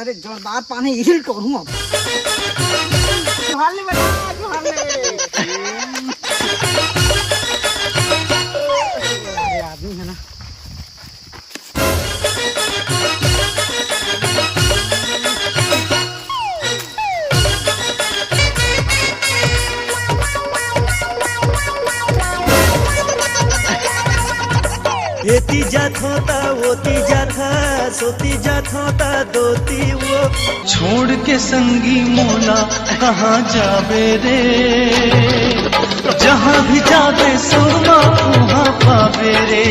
रे जोरदार पानी हिल करूँ अब। जोहार ले बेटा, जोहार ले। अरे आदमी है ना। येती जात होता वोती जात था सोती जात होता दोती वो छोड़ के संगी मोला कहाँ जावे रे जहाँ भी जावे सोमा वहाँ पावे रे।